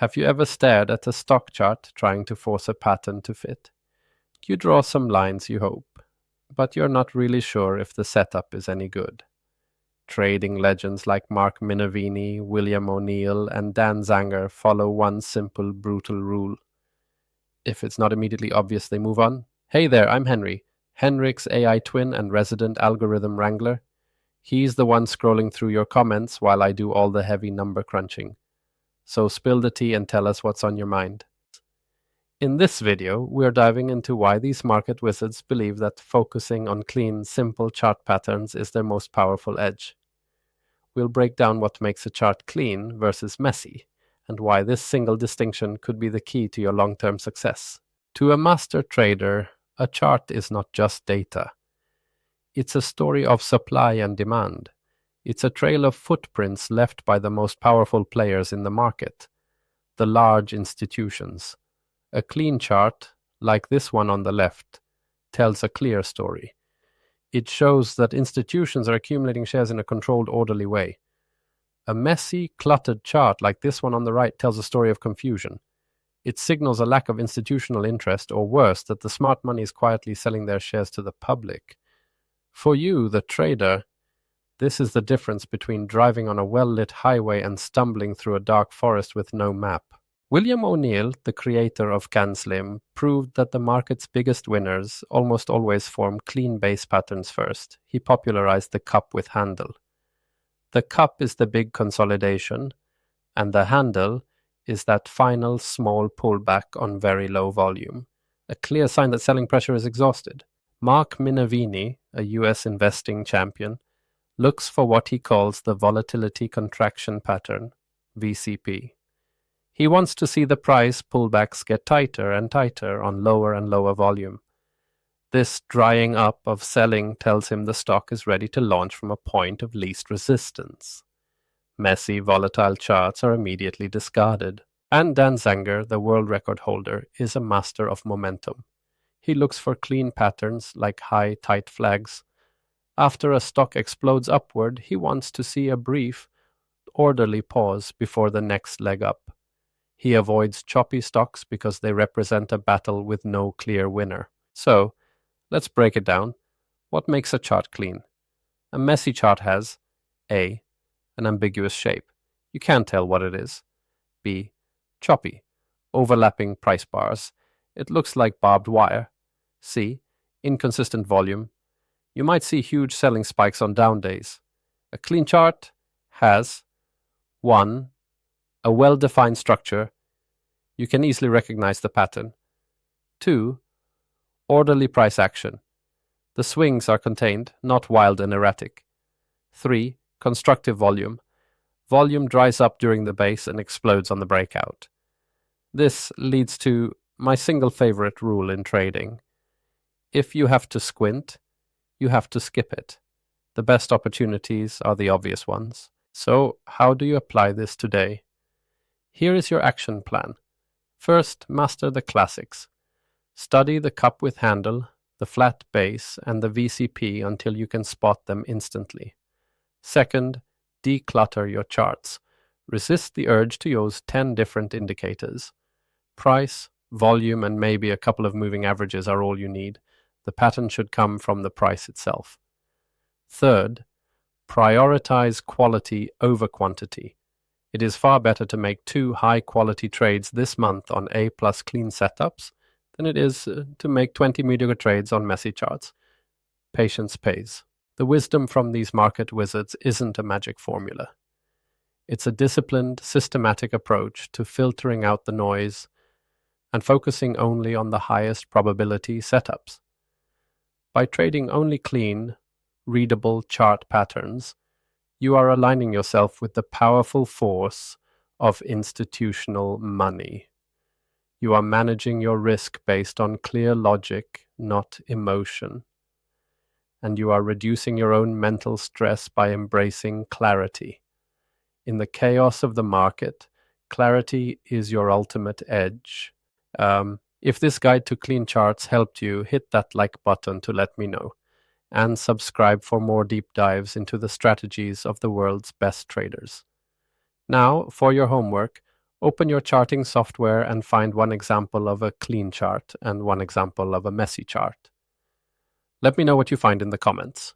Have you ever stared at a stock chart trying to force a pattern to fit? You draw some lines, you hope, but you're not really sure if the setup is any good. Trading legends like Mark Minervini, William O'Neill, and Dan Zanger follow one simple, brutal rule. If it's not immediately obvious, they move on. Hey there, I'm Henry, Henrik's AI twin and resident algorithm wrangler. He's the one scrolling through your comments while I do all the heavy number crunching. So spill the tea and tell us what's on your mind. In this video, we're diving into why these market wizards believe that focusing on clean, simple chart patterns is their most powerful edge. We'll break down what makes a chart clean versus messy, and why this single distinction could be the key to your long-term success. To a master trader, a chart is not just data. It's a story of supply and demand. It's a trail of footprints left by the most powerful players in the market, the large institutions. A clean chart, like this one on the left, tells a clear story. It shows that institutions are accumulating shares in a controlled, orderly way. A messy, cluttered chart like this one on the right tells a story of confusion. It signals a lack of institutional interest, or worse, that the smart money is quietly selling their shares to the public. For you, the trader, this is the difference between driving on a well-lit highway and stumbling through a dark forest with no map. William O'Neill, the creator of CanSlim, proved that the market's biggest winners almost always form clean base patterns first. He popularized the cup with handle. The cup is the big consolidation, and the handle is that final small pullback on very low volume, a clear sign that selling pressure is exhausted. Mark Minervini, a US investing champion, looks for what he calls the volatility contraction pattern, VCP. He wants to see the price pullbacks get tighter and tighter on lower and lower volume. This drying up of selling tells him the stock is ready to launch from a point of least resistance. Messy, volatile charts are immediately discarded. And Dan Zanger, the world record holder, is a master of momentum. He looks for clean patterns like high, tight flags. After a stock explodes upward, he wants to see a brief, orderly pause before the next leg up. He avoids choppy stocks because they represent a battle with no clear winner. So, let's break it down. What makes a chart clean? A messy chart has A. An ambiguous shape. You can't tell what it is. B. Choppy. Overlapping price bars. It looks like barbed wire. C. Inconsistent volume. You might see huge selling spikes on down days. A clean chart has 1. A well-defined structure. You can easily recognize the pattern. 2. Orderly price action. The swings are contained, not wild and erratic. 3. Constructive volume. Volume dries up during the base and explodes on the breakout. This leads to my single favorite rule in trading. If you have to squint, you have to skip it. The best opportunities are the obvious ones. So, how do you apply this today? Here is your action plan. First, master the classics. Study the cup with handle, the flat base, and the VCP until you can spot them instantly. Second, declutter your charts. Resist the urge to use 10 different indicators. Price, volume, and maybe a couple of moving averages are all you need. The pattern should come from the price itself. Third, prioritize quality over quantity. It is far better to make 2 high-quality trades this month on A-plus clean setups than it is to make 20 mediocre trades on messy charts. Patience pays. The wisdom from these market wizards isn't a magic formula. It's a disciplined, systematic approach to filtering out the noise and focusing only on the highest probability setups. By trading only clean, readable chart patterns, you are aligning yourself with the powerful force of institutional money. You are managing your risk based on clear logic, not emotion. And you are reducing your own mental stress by embracing clarity. In the chaos of the market, clarity is your ultimate edge. If this guide to clean charts helped you, hit that like button to let me know. And subscribe for more deep dives into the strategies of the world's best traders. Now, for your homework, Open your charting software and find one example of a clean chart and one example of a messy chart. Let me know what you find in the comments.